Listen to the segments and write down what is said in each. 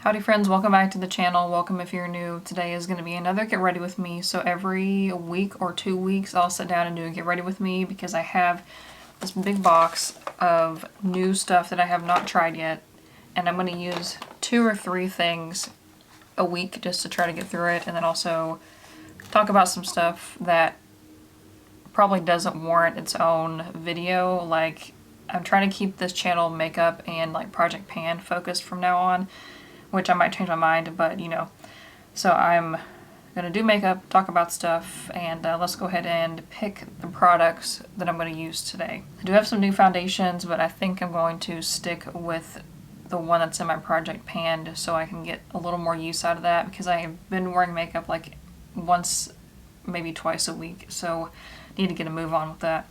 Howdy friends, welcome back to the channel. Welcome if you're new. Today is going to be another get ready with me. So every week or 2 weeks I'll sit down and do a get ready with me because I have this big box of new stuff that I have not tried yet. And I'm going to use 2 or 3 things a week just to try to get through it. And then also talk about some stuff that probably doesn't warrant its own video. Like I'm trying to keep this channel makeup and like Project Pan focused from now on. Which I might change my mind, but you know. So I'm gonna do makeup, talk about stuff, and let's go ahead and pick the products that I'm gonna use today. I do have some new foundations, but I think I'm going to stick with the one that's in my Project Pan so I can get a little more use out of that because I've been wearing makeup like once, maybe twice a week. So I need to get a move on with that.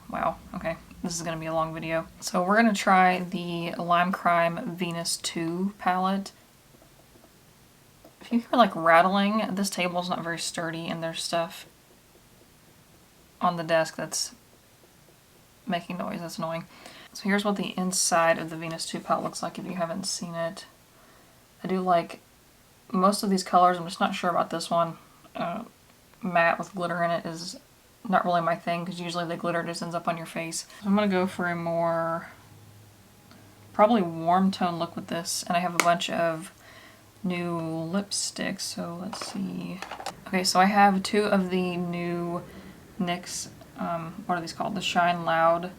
Wow, okay. This is going to be a long video. So we're going to try the Lime Crime Venus 2 palette. If you hear like rattling, this table's not very sturdy and there's stuff on the desk that's making noise. That's annoying. So here's what the inside of the Venus 2 palette looks like if you haven't seen it. I do like most of these colors. I'm just not sure about this one. Matte with glitter in it is not really my thing because usually the glitter just ends up on your face. So I'm going to go for a more probably warm tone look with this, and I have a bunch of new lipsticks, so let's see. Okay, so I have 2 of the new NYX, what are these called? The Shine Loud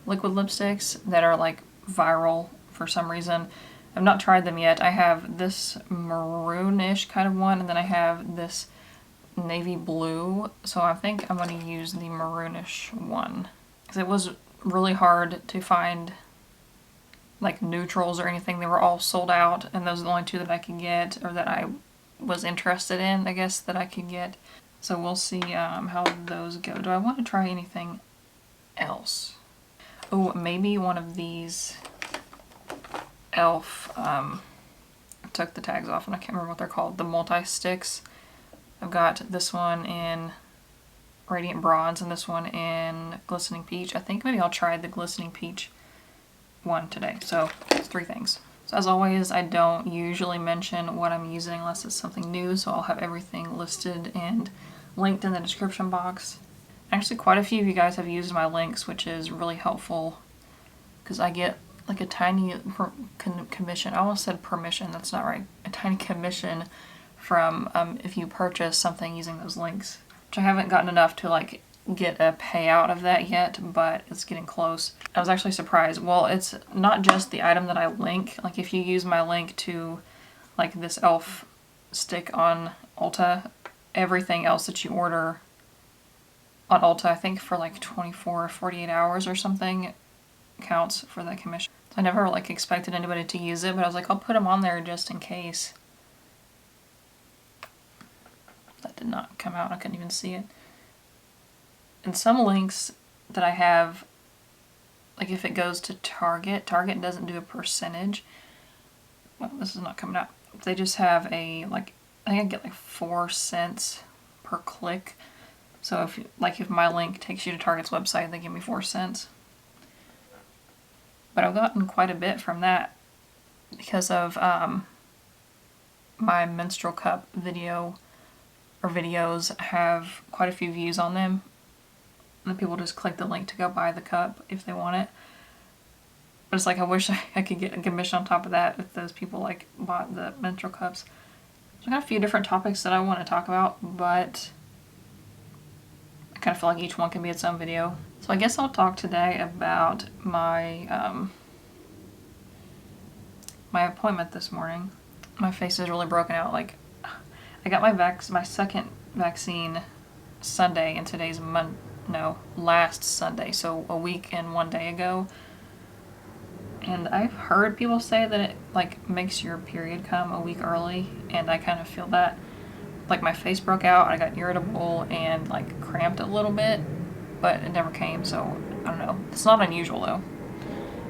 liquid lipsticks that are like viral for some reason. I've not tried them yet. I have this maroonish kind of one, and then I have this navy blue, so I think I'm going to use the maroonish one because it was really hard to find like neutrals or anything. They were all sold out, and those are the only 2 that I could get, or that I was interested in, I guess, that I could get. So we'll see how those go. Do I want to try anything else? Oh, maybe one of these e.l.f. I took the tags off and I can't remember what they're called. The multi-sticks. I've got this one in Radiant Bronze and this one in Glistening Peach. I think maybe I'll try the Glistening Peach one today. So it's 3 things. So as always, I don't usually mention what I'm using unless it's something new, so I'll have everything listed and linked in the description box. Actually, quite a few of you guys have used my links, which is really helpful because I get like a tiny commission. I almost said permission, that's not right. A tiny commission from if you purchase something using those links, which I haven't gotten enough to like get a payout of that yet, but it's getting close. I was actually surprised. Well, it's not just the item that I link. Like if you use my link to like this e.l.f. stick on Ulta, everything else that you order on Ulta, I think for like 24 or 48 hours or something, counts for that commission. So I never like expected anybody to use it, but I was like, I'll put them on there just in case. That did not come out, I couldn't even see it. And some links that I have, like if it goes to Target doesn't do a percentage. Well, this is not coming out. They just have a, like, I think I get like 4 cents per click. So if my link takes you to Target's website, they give me 4 cents. But I've gotten quite a bit from that because of my menstrual cup video, or videos have quite a few views on them, and people just click the link to go buy the cup if they want it. But it's like I wish I could get a commission on top of that if those people like bought the menstrual cups. So I got a few different topics that I want to talk about, but I kind of feel like each one can be its own video. So I guess I'll talk today about my my appointment this morning. My face is really broken out. Like, I got my second vaccine Sunday, and today's last Sunday, so a week and 1 day ago. And I've heard people say that it like makes your period come a week early, and I kind of feel that. Like my face broke out, I got irritable and like cramped a little bit, but it never came, so I don't know. It's not unusual though.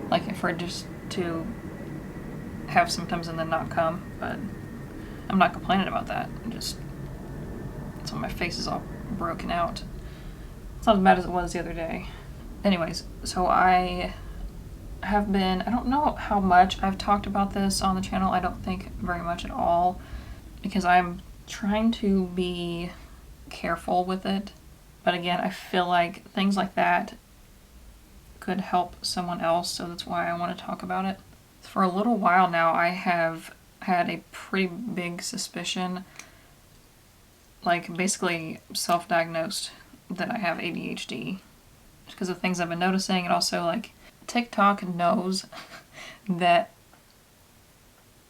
Like for it just to have symptoms and then not come, but I'm not complaining about that. So my face is all broken out. It's not as bad as it was the other day. Anyways, so I have been, I don't know how much I've talked about this on the channel. I don't think very much at all, because I'm trying to be careful with it. But again, I feel like things like that could help someone else, so that's why I want to talk about it. For a little while now, I have had a pretty big suspicion, like basically self-diagnosed, that I have ADHD because of things I've been noticing. And also, like, TikTok knows that,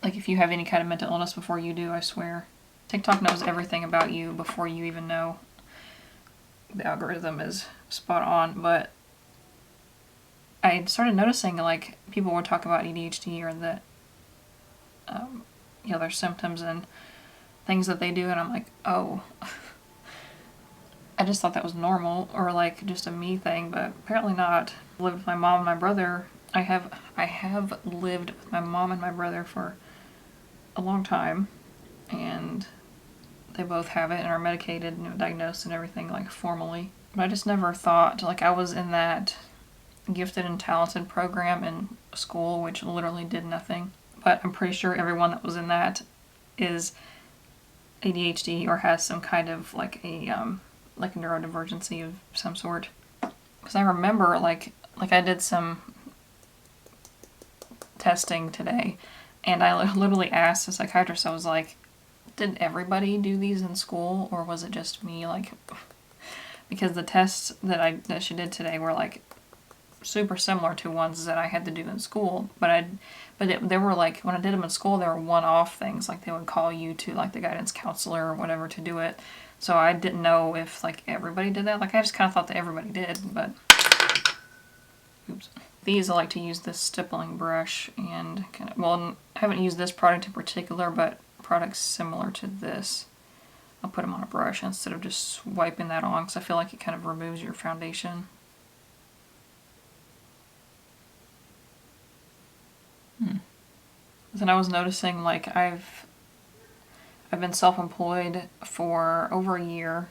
like, if you have any kind of mental illness before you do, I swear. TikTok knows everything about you before you even know. The algorithm is spot on. But I started noticing, like, people would talk about ADHD or that, you know, their symptoms and things that they do, and I'm like, oh. I just thought that was normal, or like just a me thing, but apparently not. I lived with my mom and my brother. I have lived with my mom and my brother for a long time, and they both have it and are medicated and diagnosed and everything, like, formally. But I just never thought, like, I was in that gifted and talented program in school, which literally did nothing. But I'm pretty sure everyone that was in that is ADHD or has some kind of like a neurodivergency of some sort. Because I remember, like I did some testing today, and I literally asked the psychiatrist, I was like, did everybody do these in school, or was it just me? Like, because the tests that she did today were like super similar to ones that I had to do in school, they were like, when I did them in school, they were one-off things, like they would call you to like the guidance counselor or whatever to do it. So I didn't know if like everybody did that. Like, I just kind of thought that everybody did, but oops. These, I like to use this stippling brush and kind of, well, I haven't used this product in particular, but products similar to this. I'll put them on a brush instead of just wiping that on, because I feel like it kind of removes your foundation. Then I was noticing, like, I've been self-employed for over a year,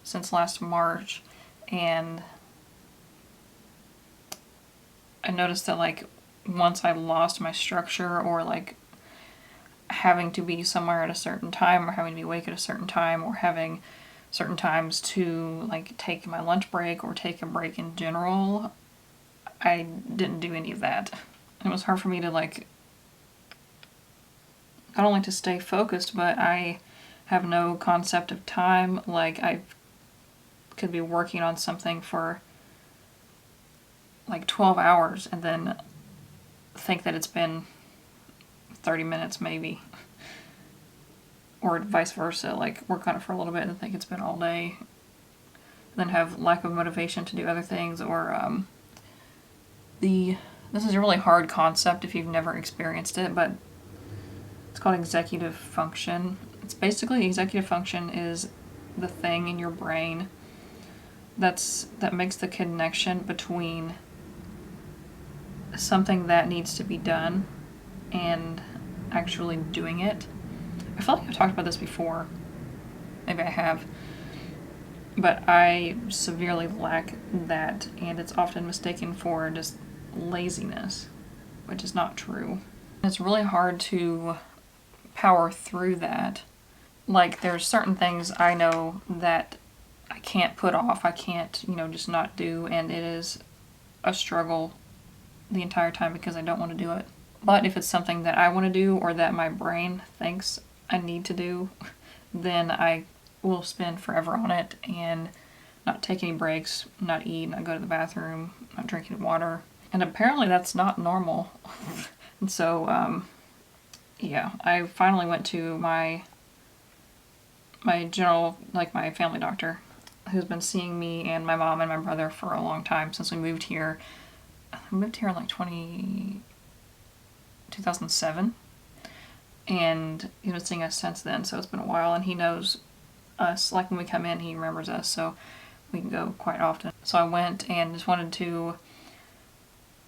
since last March, and I noticed that, like, once I lost my structure, or like having to be somewhere at a certain time, or having to be awake at a certain time, or having certain times to like take my lunch break or take a break in general, I didn't do any of that. It was hard for me to, like, not only to stay focused, but I have no concept of time. Like, I could be working on something for like 12 hours and then think that it's been 30 minutes maybe. Or vice versa, like work on it for a little bit and think it's been all day. Then have lack of motivation to do other things, or this is a really hard concept if you've never experienced it, but it's called executive function. It's basically, executive function is the thing in your brain that makes the connection between something that needs to be done and actually doing it. I feel like I've talked about this before. Maybe I have. But I severely lack that, and it's often mistaken for just laziness, which is not true. It's really hard to power through that. Like, there's certain things I know that I can't put off, I can't, just not do, and it is a struggle the entire time because I don't want to do it. But if it's something that I want to do, or that my brain thinks I need to do, then I will spend forever on it and not take any breaks, not eat, not go to the bathroom, not drinking water. And apparently that's not normal. And so, yeah, I finally went to my general, like my family doctor, who's been seeing me and my mom and my brother for a long time since we moved here. I moved here in like 2007. And he's been seeing us since then, so it's been a while, and he knows us. Like, when we come in, he remembers us, so we can go quite often. So I went and just wanted to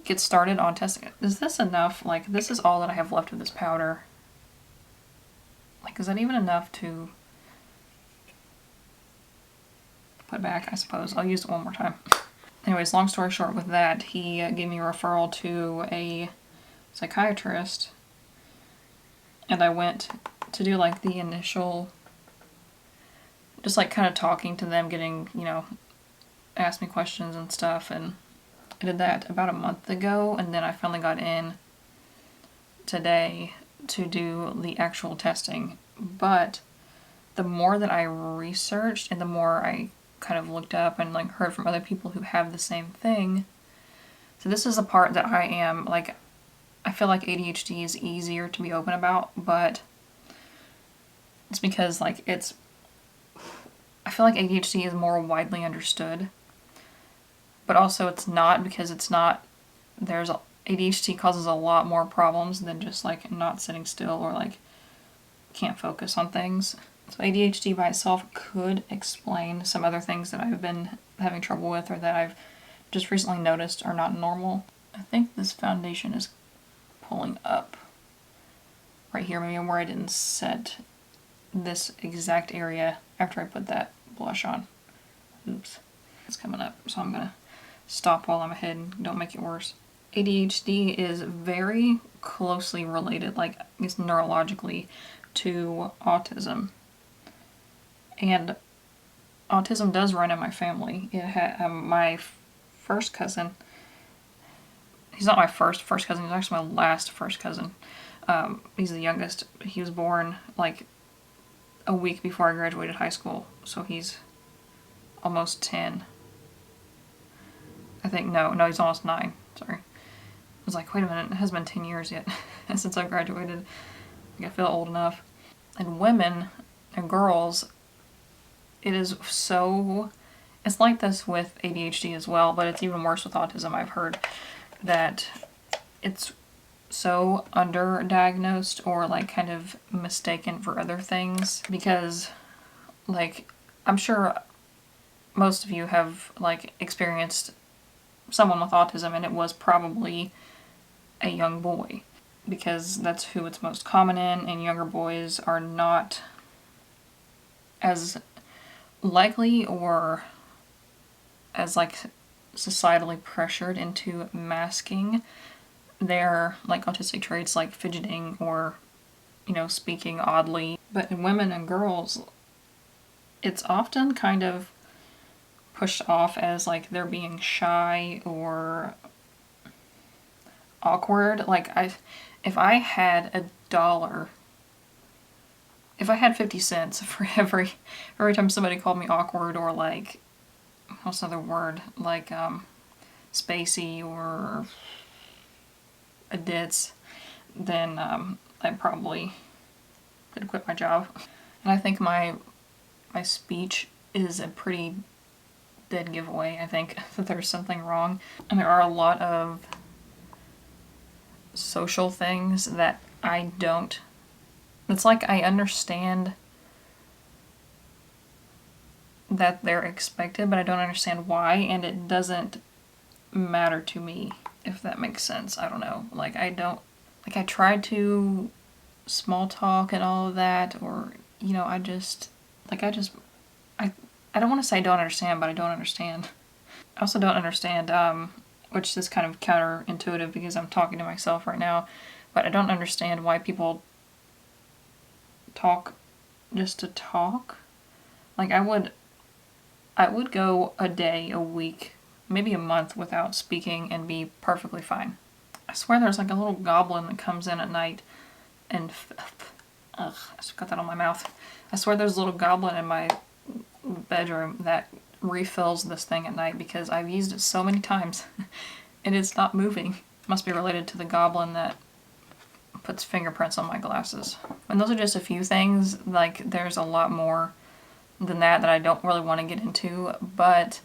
get started on testing it. Is this enough? Like, this is all that I have left of this powder. Like, is that even enough to put back? I suppose. I'll use it one more time. anyways, long story short with that, he gave me a referral to a psychiatrist, and I went to do like the initial, just like kind of talking to them, getting, ask me questions and stuff, and I did that about a month ago, and then I finally got in today to do the actual testing. But the more that I researched and the more I kind of looked up and like heard from other people who have the same thing, so this is the part that I am like, I feel like ADHD is easier to be open about, but it's because like I feel like ADHD is more widely understood, but also it's not, because it's not, ADHD causes a lot more problems than just like not sitting still or like can't focus on things. So ADHD by itself could explain some other things that I've been having trouble with or that I've just recently noticed are not normal. I think this foundation is pulling up right here, maybe where I didn't set this exact area after I put that blush on. Oops, it's coming up, so I'm gonna stop while I'm ahead and don't make it worse. ADHD is very closely related, like it's neurologically, to autism. And autism does run in my family. It had my first cousin. He's not my first cousin. He's actually my last first cousin. He's the youngest. He was born like a week before I graduated high school, so he's almost 10. I think no, he's almost 9. Sorry. I was like, wait a minute, it hasn't been 10 years yet since I graduated. I feel old enough. And women and girls, it's like this with ADHD as well, but it's even worse with autism. I've heard that it's so underdiagnosed or like kind of mistaken for other things, because like I'm sure most of you have like experienced someone with autism, and it was probably a young boy, because that's who it's most common in, and younger boys are not as likely or as like societally pressured into masking their like autistic traits like fidgeting or speaking oddly. But in women and girls, it's often kind of pushed off as like they're being shy or awkward. Like if I had $1, if I had 50 cents for every time somebody called me awkward or like, what's another word, like spacey or a ditz, then I probably could quit my job. And I think my speech is a pretty dead giveaway. I think that there's something wrong, and there are a lot of social things that I don't. It's like I understand that they're expected, but I don't understand why, and it doesn't matter to me, if that makes sense. I don't know. Like I tried to small talk and all of that, or I don't want to say I don't understand, but I don't understand. I also don't understand, which is kind of counterintuitive because I'm talking to myself right now, but I don't understand why people talk just to talk. Like I would go a day, a week, maybe a month without speaking and be perfectly fine. I swear there's like a little goblin that comes in at night and I just got that on my mouth. I swear there's a little goblin in my bedroom that refills this thing at night because I've used it so many times and it's not moving. Must be related to the goblin that puts fingerprints on my glasses. And those are just a few things. Like there's a lot more than that I don't really want to get into, but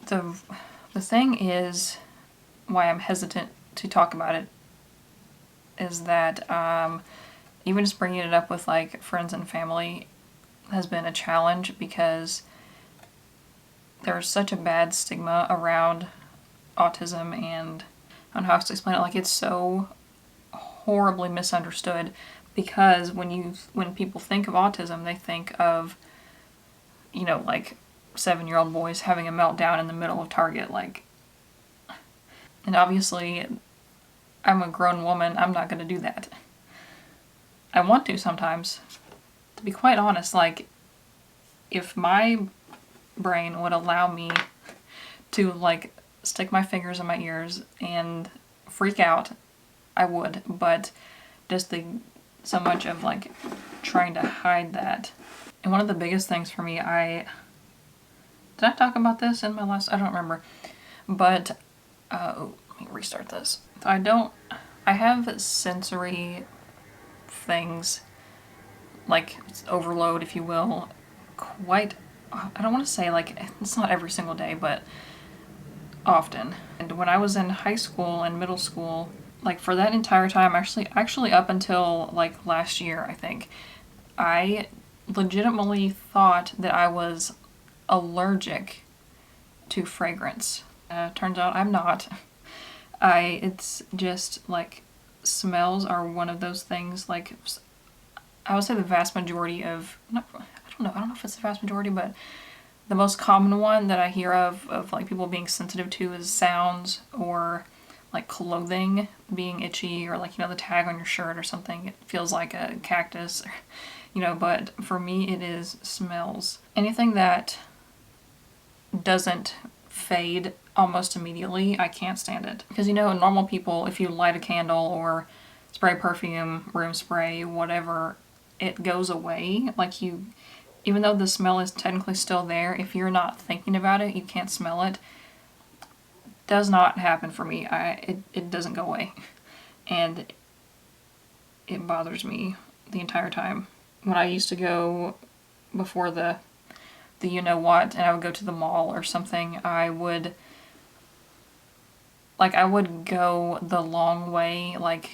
the thing is why I'm hesitant to talk about it is that even just bringing it up with like friends and family has been a challenge because there's such a bad stigma around autism, and I don't know how else to explain it. Like it's so horribly misunderstood because when people think of autism, they think of like 7-year-old boys having a meltdown in the middle of Target, like, and obviously I'm a grown woman, I'm not gonna do that. I want to sometimes. To be quite honest, like, if my brain would allow me to, like, stick my fingers in my ears and freak out, I would, but just so much of, like, trying to hide that. And one of the biggest things for me, did I talk about this in my last, I don't remember, but, let me restart this. I have sensory things, like overload, if you will, quite, I don't want to say, like, it's not every single day, but often. And when I was in high school and middle school, like, for that entire time, actually up until, like, last year, I think, I legitimately thought that I was allergic to fragrance. Turns out I'm not. It's just, like, smells are one of those things, like, I would say the vast majority of, I don't know if it's the vast majority, but the most common one that I hear of like people being sensitive to is sounds, or like clothing being itchy, or like, the tag on your shirt or something, it feels like a cactus, but for me it is smells. Anything that doesn't fade almost immediately, I can't stand it. Because, normal people, if you light a candle or spray perfume, room spray, whatever, it goes away. Like, even though the smell is technically still there, if you're not thinking about it, you can't smell it. Does not happen for me. It doesn't go away. And it bothers me the entire time. When I used to go before the you-know-what, and I would go to the mall or something, I would go the long way. Like,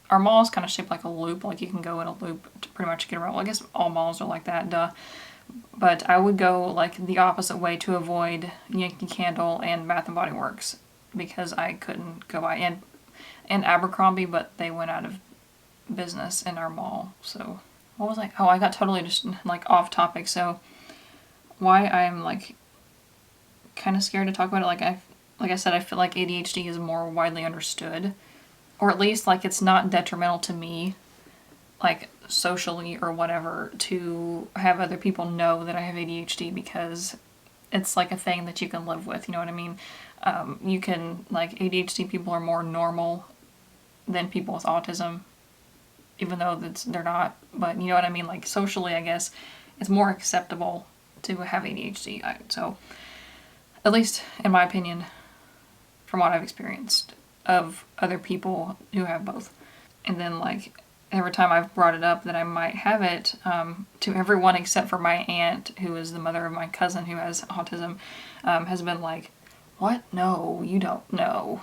our mall is kind of shaped like a loop, like you can go in a loop to pretty much get around. Well, I guess all malls are like that, duh. But I would go, like, the opposite way to avoid Yankee Candle and Bath & Body Works, because I couldn't go by, and Abercrombie, but they went out of business in our mall. So, what was I? Oh, I got totally just, like, off topic. So, why I'm, like, kind of scared to talk about it, like I said, I feel like ADHD is more widely understood, or at least, like, it's not detrimental to me, like, socially or whatever, to have other people know that I have ADHD, because it's like a thing that you can live with, you know what I mean? You can, like, ADHD people are more normal than people with autism, even though they're not, but you know what I mean? Like, socially, I guess, it's more acceptable to have ADHD. So, at least in my opinion, from what I've experienced of other people who have both. And then, like, every time I've brought it up that I might have it, to everyone except for my aunt, who is the mother of my cousin who has autism, has been like, what? No, you don't know.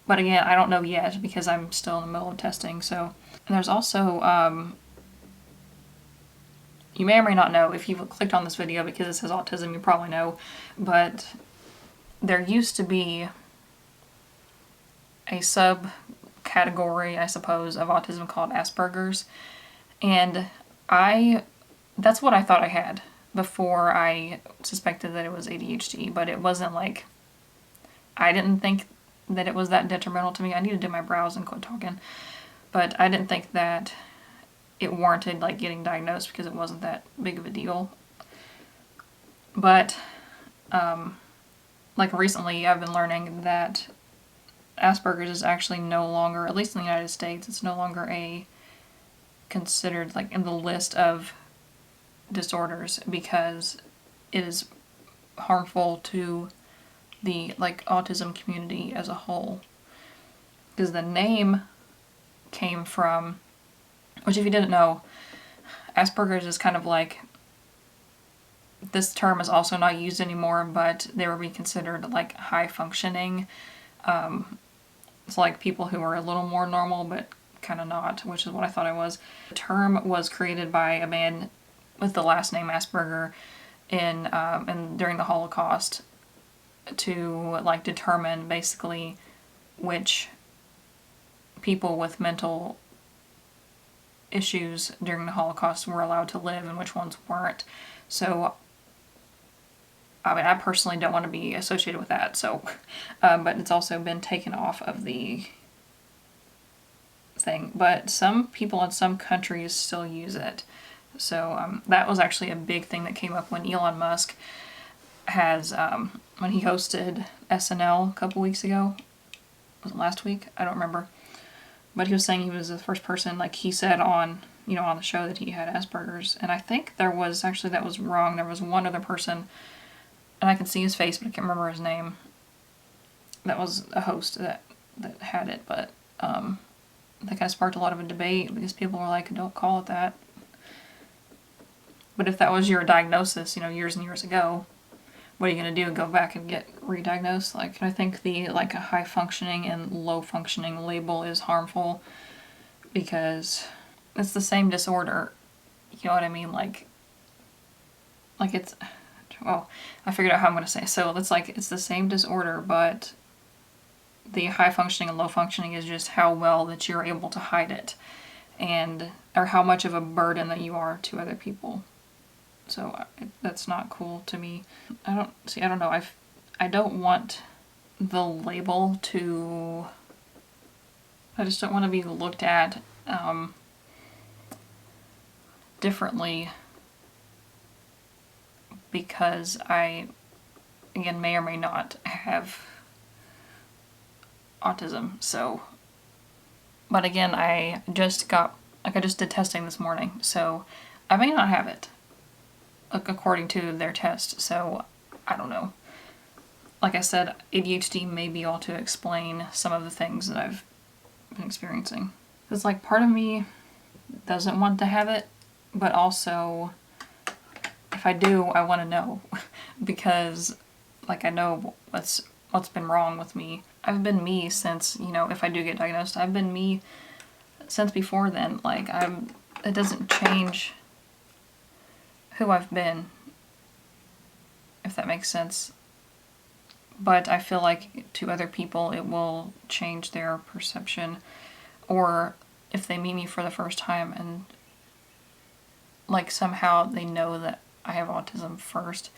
But again, I don't know yet, because I'm still in the middle of testing. So, and there's also, you may or may not know, if you've clicked on this video because it says autism, you probably know, but there used to be a subcategory, I suppose, of autism called Asperger's, and that's what I thought I had before I suspected that it was ADHD, but it wasn't, like, I didn't think that it was that detrimental to me. I need to do my brows and quit talking, but I didn't think that it warranted, like, getting diagnosed, because it wasn't that big of a deal. But, like, recently I've been learning that Asperger's is actually no longer, at least in the United States, it's no longer considered, like, in the list of disorders, because it is harmful to the, like, autism community as a whole. Because the name came from, which, if you didn't know, Asperger's is kind of like, this term is also not used anymore, but they would be considered, like, high functioning. It's like people who are a little more normal, but kind of not, which is what I thought I was. The term was created by a man with the last name Asperger during the Holocaust, to, like, determine basically which people with mental issues during the Holocaust were allowed to live and which ones weren't. So, I mean, I personally don't want to be associated with that, so, but it's also been taken off of the thing. But some people in some countries still use it. So that was actually a big thing that came up when Elon Musk has, when he hosted SNL a couple weeks ago. Was it last week? I don't remember. But he was saying he was the first person, like he said on, on the show that he had Asperger's. And I think there was, actually that was wrong. There was one other person, and I can see his face, but I can't remember his name. That was a host that had it, but that kind of sparked a lot of a debate because people were like, don't call it that. But if that was your diagnosis, years and years ago, what are you going to do? Go back and get re-diagnosed? Like, I think the, like, a high functioning and low functioning label is harmful because it's the same disorder. You know what I mean? Like it's, well, I figured out how I'm going to say it. So it's like, it's the same disorder, but the high functioning and low functioning is just how well that you're able to hide it, or how much of a burden that you are to other people. So that's not cool to me. I don't know. I don't want the label to, I just don't want to be looked at differently because I, again, may or may not have autism. So, but again, I just did testing this morning, so I may not have it, like, according to their test. So I don't know. Like I said, ADHD may be able to explain some of the things that I've been experiencing. It's like part of me doesn't want to have it, but also if I do, I want to know because, like, I know what's been wrong with me. I've been me since, if I do get diagnosed, I've been me since before then. Like, it doesn't change who I've been, if that makes sense. But I feel like to other people it will change their perception, or if they meet me for the first time and, like, somehow they know that I have autism first,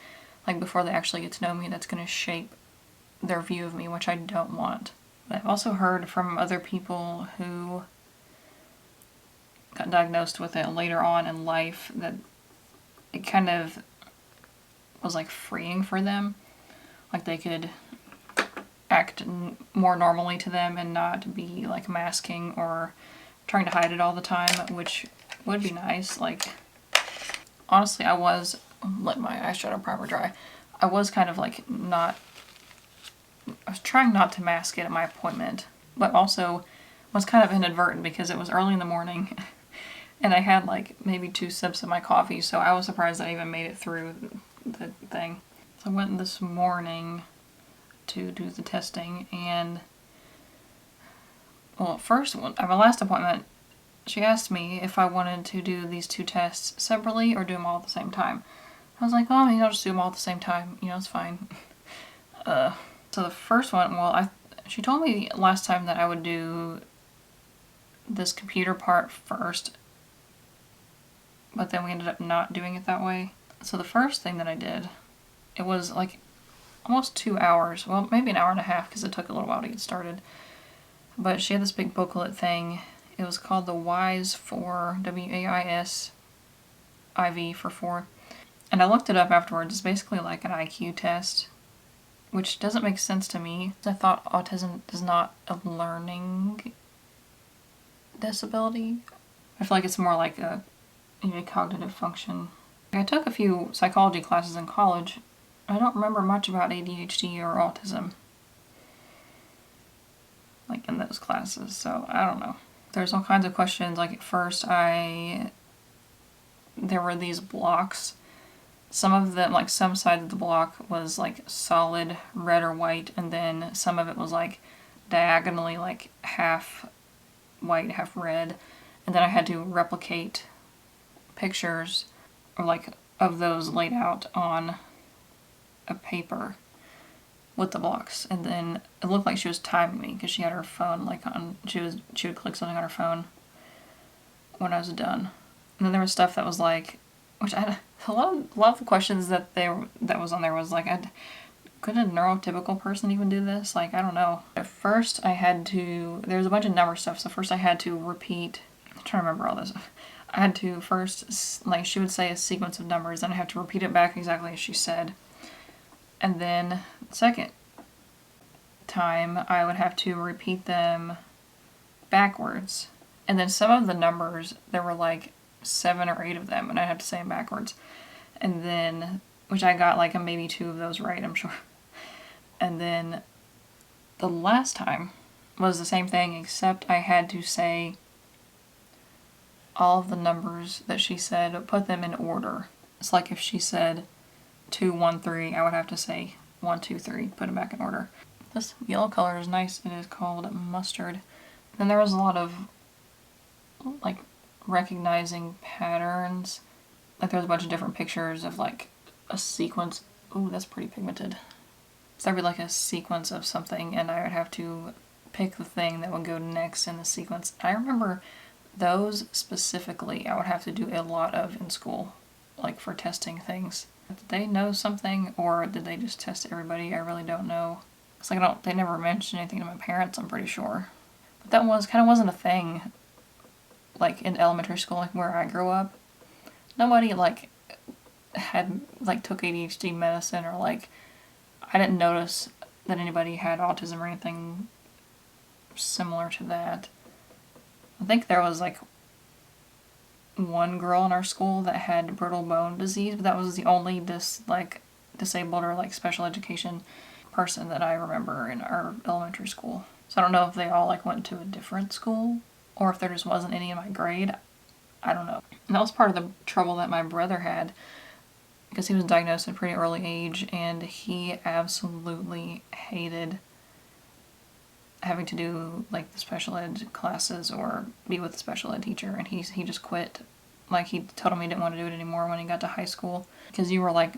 like, before they actually get to know me, that's going to shape their view of me, which I don't want. But I've also heard from other people who got diagnosed with it later on in life that it kind of was like freeing for them. Like, they could act more normally to them and not be like masking or trying to hide it all the time, which would be nice. Like, honestly, I was, let my eyeshadow primer dry. I was kind of like I was trying not to mask it at my appointment, but also was kind of inadvertent because it was early in the morning and I had like maybe 2 sips of my coffee, so I was surprised that I even made it through the thing. So I went this morning to do the testing, and, well, first, at my last appointment, she asked me if I wanted to do these 2 tests separately or do them all at the same time. I was like, oh, maybe I'll just do them all at the same time. It's fine. So the first one, well, she told me last time that I would do this computer part first, but then we ended up not doing it that way. So the first thing that I did, it was like almost 2 hours, well, maybe an hour and a half because it took a little while to get started. But she had this big booklet thing. It was called the WAIS 4, WAIS-IV for 4. And I looked it up afterwards. It's basically like an IQ test, which doesn't make sense to me. I thought autism is not a learning disability. I feel like it's more like a cognitive function. I took a few psychology classes in college. I don't remember much about ADHD or autism, like, in those classes, so I don't know. There's all kinds of questions. Like, at first there were these blocks. Some of them, like, some side of the block was like solid red or white, and then some of it was like diagonally, like half white, half red. And then I had to replicate pictures, or like, of those laid out on a paper with the blocks. And then it looked like she was timing me because she had her phone like on, she would click something on her phone when I was done. And then there was stuff that was like, which a lot of the questions that was on there was like, could a neurotypical person even do this? Like, I don't know. At first there's a bunch of number stuff, so first I had to repeat, I'm trying to remember all this. I had to first, like, she would say a sequence of numbers, and I have to repeat it back exactly as she said. And then second time, I would have to repeat them backwards. And then some of the numbers, there were like 7 or 8 of them, and I had to say them backwards. And then, which I got like maybe 2 of those right, I'm sure. And then the last time was the same thing, except I had to say all of the numbers that she said, put them in order. It's like if she said 2, 1, 3, I would have to say 1, 2, 3, put them back in order. This yellow color is nice. It is called mustard. Then there was a lot of like recognizing patterns. Like there was a bunch of different pictures of like a sequence. Ooh, that's pretty pigmented. So there'd be like a sequence of something, and I would have to pick the thing that would go next in the sequence. I remember those specifically I would have to do a lot of in school, like for testing things. Did they know something, or did they just test everybody? I really don't know. It's like they never mentioned anything to my parents, I'm pretty sure. But that wasn't a thing, like in elementary school, like where I grew up. Nobody like took ADHD medicine, or like I didn't notice that anybody had autism or anything similar to that. I think there was like one girl in our school that had brittle bone disease, but that was the only disabled or like special education person that I remember in our elementary school. So I don't know if they all like went to a different school, or if there just wasn't any in my grade. I don't know. And that was part of the trouble that my brother had, because he was diagnosed at a pretty early age, and he absolutely hated having to do like the special ed classes or be with a special ed teacher, and he just quit. Like he told him he didn't want to do it anymore when he got to high school, because you were like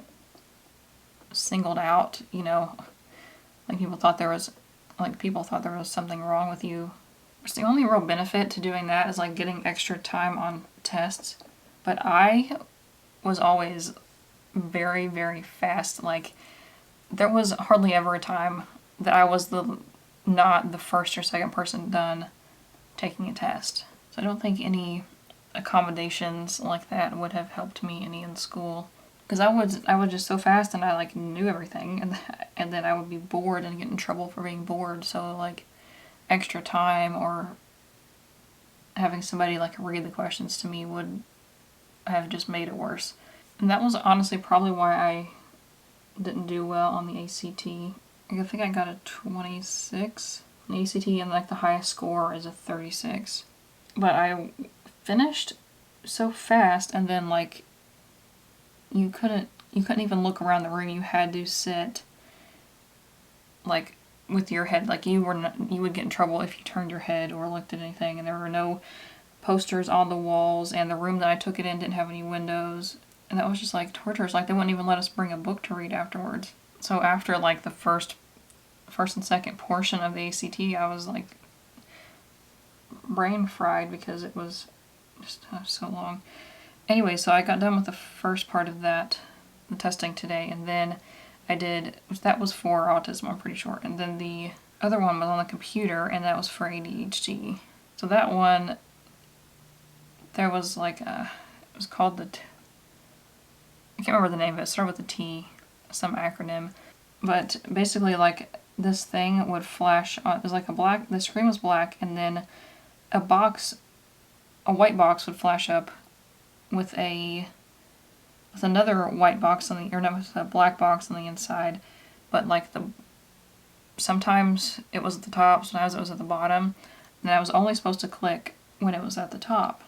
singled out, you know, like people thought there was something wrong with you. Which the only real benefit to doing that is like getting extra time on tests. But I was always very, very fast. Like there was hardly ever a time that I was not the first or second person done taking a test. So I don't think any accommodations like that would have helped me any in school, because I was just so fast, and I like knew everything, and then I would be bored and get in trouble for being bored. So like extra time or having somebody like read the questions to me would have just made it worse. And that was honestly probably why I didn't do well on the ACT. I think I got a 26 on the ACT, and like the highest score is a 36. But I finished so fast, and then like you couldn't even look around the room. You had to sit like with your head, like you would get in trouble if you turned your head or looked at anything. And there were no posters on the walls, and the room that I took it in didn't have any windows, and that was just like torturous. Like they wouldn't even let us bring a book to read afterwards. So after like the first and second portion of the ACT, I was like brain fried because it was just so long. Anyway, so I got done with the first part of that, the testing today, and then that was for autism, I'm pretty sure. And then the other one was on the computer, and that was for ADHD. So that one, there was like it was called I can't remember the name of it. It started with a T, some acronym. But basically like this thing would flash on, it was like the screen was black, and then a white box would flash up with another white box with a black box on the inside. But like sometimes it was at the top, sometimes it was at the bottom, and I was only supposed to click when it was at the top.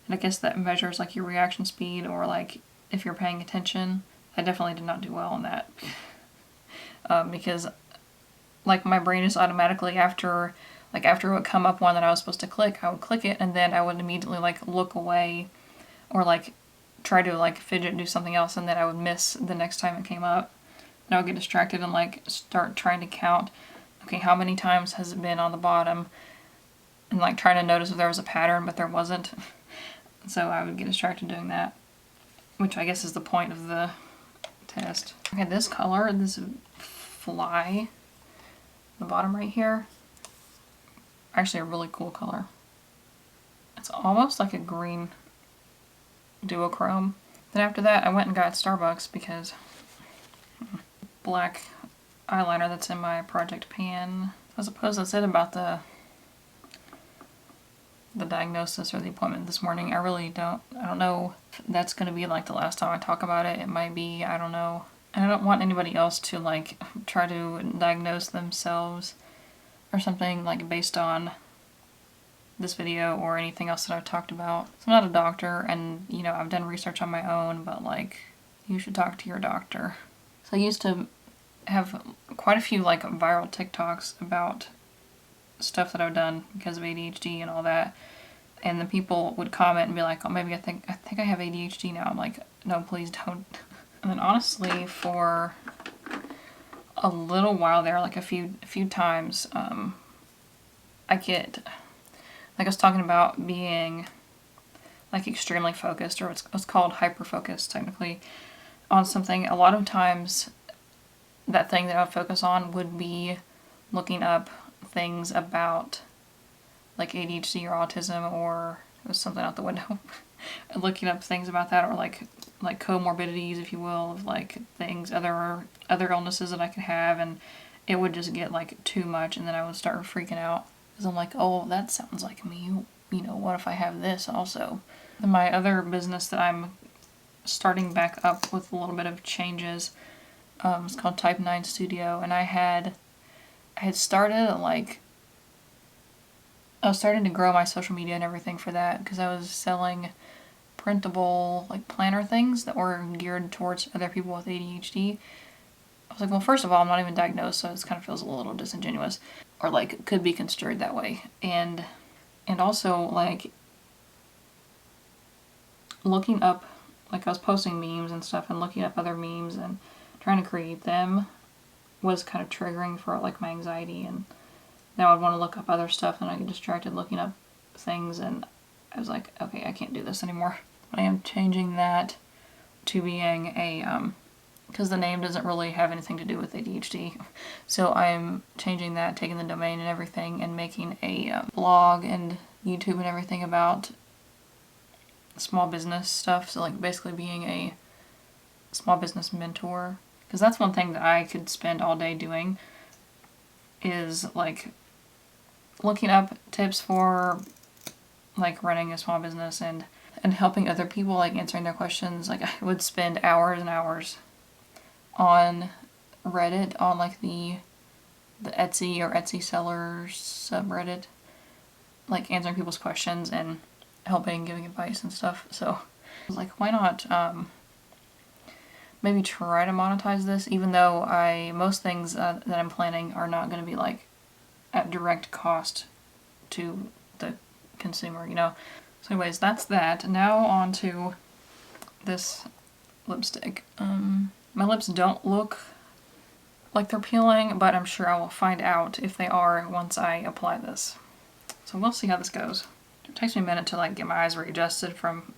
And I guess that measures like your reaction speed, or like if you're paying attention. I definitely did not do well on that. Because like my brain is automatically after it would come up one that I was supposed to click, I would click it, and then I would immediately like look away, or like try to like fidget and do something else, and then I would miss the next time it came up. And I would get distracted and like start trying to count, okay, how many times has it been on the bottom, and like trying to notice if there was a pattern, but there wasn't. So I would get distracted doing that. which I guess is the point of the test. Okay, this color, this fly, the bottom right here, actually a really cool color. It's almost like a green duochrome. Then after that, I went and got Starbucks because black eyeliner that's in my project pan. I suppose that's it about the diagnosis or the appointment this morning. I don't know if that's going to be like the last time I talk about it. It might be, I don't know. And I don't want anybody else to like try to diagnose themselves or something like based on this video or anything else that I've talked about. So I'm not a doctor, and you know, I've done research on my own, but like, you should talk to your doctor. So I used to have quite a few like viral TikToks about stuff that I've done because of ADHD and all that, and the people would comment and be like, oh, maybe I think I have ADHD now. I'm like, no, please don't. And then honestly, for a little while there, like a few times, I get, like I was talking about being like extremely focused, or what's called hyper-focused technically, on something. A lot of times that thing that I would focus on would be looking up things about like ADHD or autism, or it was something out the window. Looking up things about that, or like comorbidities, if you will, of like things, other illnesses that I could have, and it would just get like too much, and then I would start freaking out because I'm like, oh, that sounds like me. You know, what if I have this also? And my other business that I'm starting back up with a little bit of changes, it's called Type 9 Studio, and I had started like, I was starting to grow my social media and everything for that because I was selling printable like planner things that were geared towards other people with ADHD. I was like, well, first of all, I'm not even diagnosed, so it kind of feels a little disingenuous, or like could be construed that way. And also like looking up, like I was posting memes and stuff and looking up other memes and trying to create them was kind of triggering for like my anxiety, and now I'd want to look up other stuff and I get distracted looking up things, and I was like, okay, I can't do this anymore. I am changing that to being a, because the name doesn't really have anything to do with ADHD. So I'm changing that, taking the domain and everything, and making a blog and YouTube and everything about small business stuff. So like basically being a small business mentor. Because that's one thing that I could spend all day doing, is like looking up tips for like running a small business and helping other people, like answering their questions. Like I would spend hours and hours on Reddit, on like the Etsy or Etsy sellers subreddit, like answering people's questions and helping, giving advice and stuff. So I was like, why not maybe try to monetize this, even though most things that I'm planning are not going to be like at direct cost to the consumer, you know. So anyways, that's that. Now on to this lipstick. My lips don't look like they're peeling, but I'm sure I will find out if they are once I apply this. So we'll see how this goes. It takes me a minute to like get my eyes readjusted from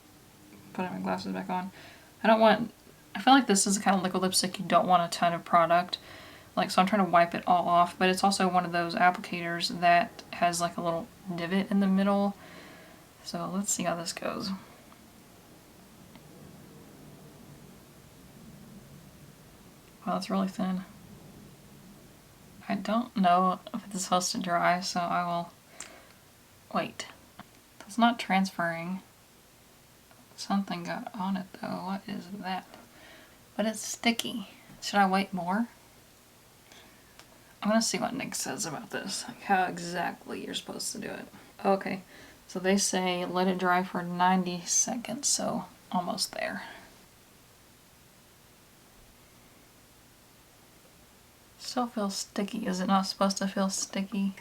putting my glasses back on. I feel like this is the kind of liquid lipstick you don't want a ton of product. Like, so I'm trying to wipe it all off, but it's also one of those applicators that has like a little divot in the middle. So let's see how this goes. Wow, it's really thin. I don't know if it's supposed to dry, so I will wait. It's not transferring. Something got on it though. What is that? But it's sticky. Should I wait more? I'm gonna see what Nick says about this, like how exactly you're supposed to do it. Okay, so they say let it dry for 90 seconds, so almost there. Still feels sticky. Is it not supposed to feel sticky?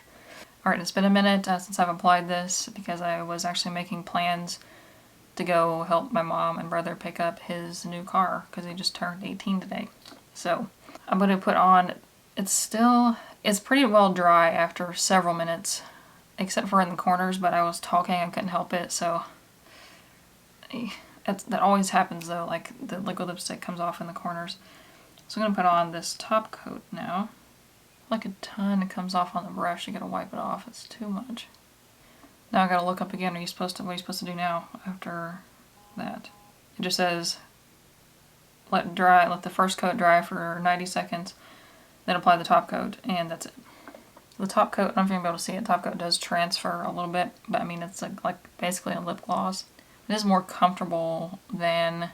Alright, it's been a minute since I've applied this because I was actually making plans to go help my mom and brother pick up his new car because he just turned 18 today. So I'm going to put on, it's pretty well dry after several minutes, except for in the corners, but I was talking, I couldn't help it, so That always happens though, like the liquid lipstick comes off in the corners. So I'm going to put on this top coat now. Like a ton comes off on the brush, you gotta wipe it off, it's too much. Now I gotta look up again, what are you supposed to do now after that? It just says, let the first coat dry for 90 seconds, then apply the top coat, and that's it. The top coat, I don't know if you're gonna be able to see it, the top coat does transfer a little bit, but I mean it's like basically a lip gloss. It is more comfortable than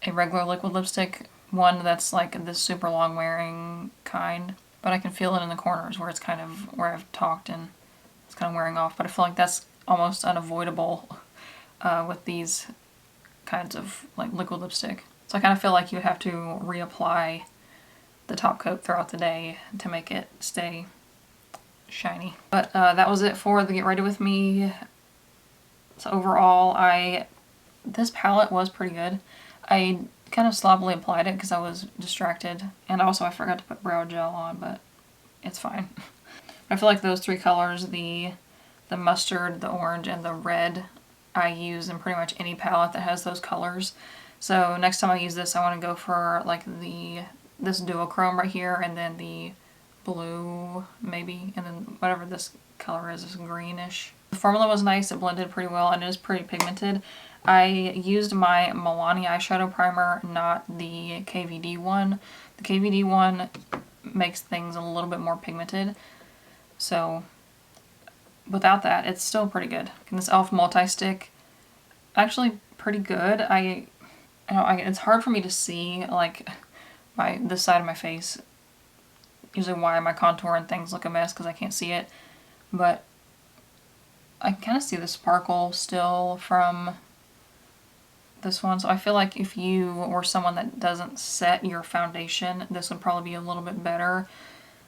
a regular liquid lipstick, one that's like this super long wearing kind, but I can feel it in the corners where it's kind of, where I've talked and it's kind of wearing off, but I feel like that's almost unavoidable with these kinds of like liquid lipstick. So I kind of feel like you would have to reapply the top coat throughout the day to make it stay shiny. But that was it for the Get Ready With Me. So overall, this palette was pretty good. I kind of sloppily applied it because I was distracted, and also I forgot to put brow gel on, but it's fine. I feel like those three colors, the mustard, the orange, and the red, I use in pretty much any palette that has those colors. So next time I use this, I want to go for like this duochrome right here, and then the blue maybe, and then whatever this color is, this greenish. The formula was nice, it blended pretty well, and it is pretty pigmented. I used my Milani eyeshadow primer, not the KVD one. The KVD one makes things a little bit more pigmented, so without that, it's still pretty good. And this e.l.f. multi-stick, actually pretty good. It's hard for me to see like this side of my face. Usually why my contour and things look a mess because I can't see it, but I kind of see the sparkle still from this one. So I feel like if you were someone that doesn't set your foundation, this would probably be a little bit better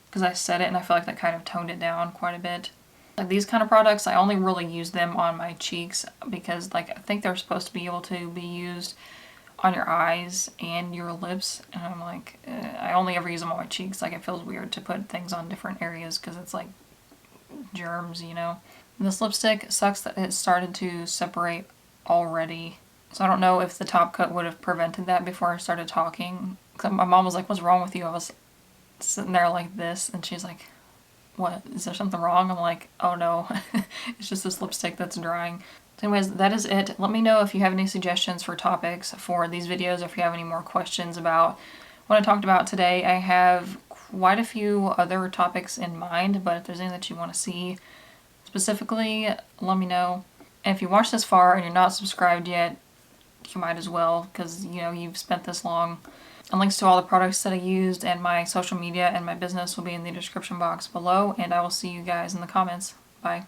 because I set it and I feel like that kind of toned it down quite a bit. Like these kind of products, I only really use them on my cheeks because like I think they're supposed to be able to be used on your eyes and your lips, and I'm like, I only ever use them on my cheeks. Like it feels weird to put things on different areas because it's like germs, you know. This lipstick sucks that it started to separate already. So I don't know if the top coat would have prevented that before I started talking. My mom was like, what's wrong with you? I was sitting there like this, and she's like, what? Is there something wrong? I'm like, oh no, it's just this lipstick that's drying. So anyways, that is it. Let me know if you have any suggestions for topics for these videos, or if you have any more questions about what I talked about today. I have quite a few other topics in mind, but if there's anything that you want to see specifically, let me know. And if you watched this far and you're not subscribed yet, you might as well, because you know you've spent this long. And links to all the products that I used and my social media and my business will be in the description box below, and I will see you guys in the comments. Bye.